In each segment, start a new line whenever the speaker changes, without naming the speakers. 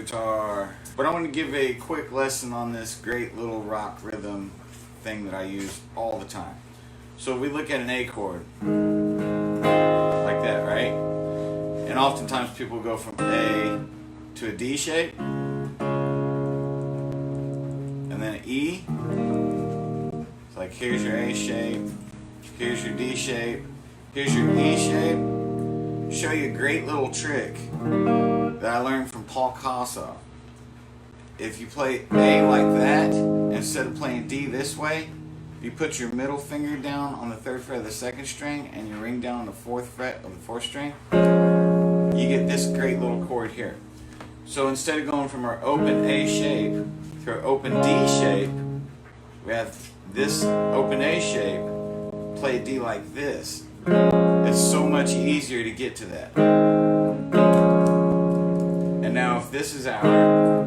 guitar. But I want to give a quick lesson on this great little rock rhythm thing that I use all the time. So we look at an A chord, like that, right? And oftentimes people go from A to a D shape, and then an E. It's like here's your A shape, here's your D shape, here's your E shape. Show you a great little trick that I learned from Kossoff. If you play A like that, instead of playing D this way, you put your middle finger down on the 3rd fret of the 2nd string and your ring down on the 4th fret of the 4th string, you get this great little chord here. So instead of going from our open A shape to our open D shape, we have this open A shape, play D like this. It's so much easier to get to that. And now if this is our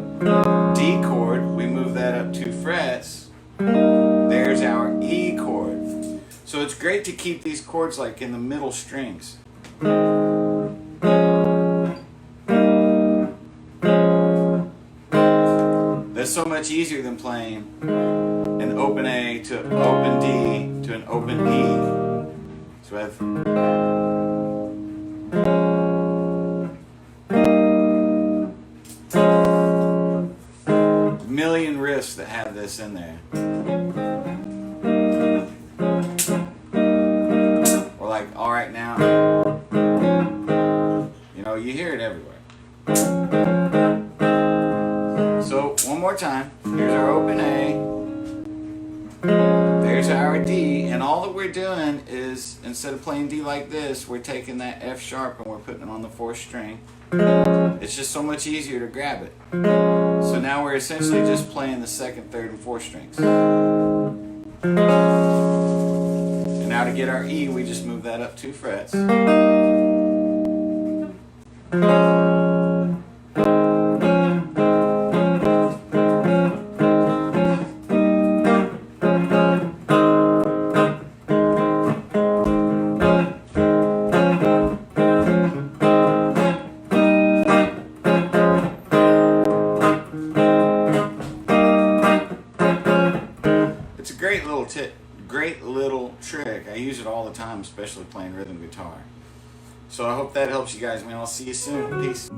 D chord, we move that up 2 frets. There's our E chord. So it's great to keep these chords like in the middle strings. That's so much easier than playing an open A to open D to an open E. So I have a million riffs that have this in there. Or like All Right Now. You know, you hear it everywhere. So one more time. Here's our open A. There's our D, and all that we're doing is, instead of playing D like this, we're taking that F sharp and we're putting it on the 4th string. It's just so much easier to grab it. So now we're essentially just playing the 2nd, 3rd, and 4th strings. And now to get our E, we just move that up 2 frets. It's a great little tip, great little trick. I use it all the time, especially playing rhythm guitar. So I hope that helps you guys, man. I'll see you soon. Peace.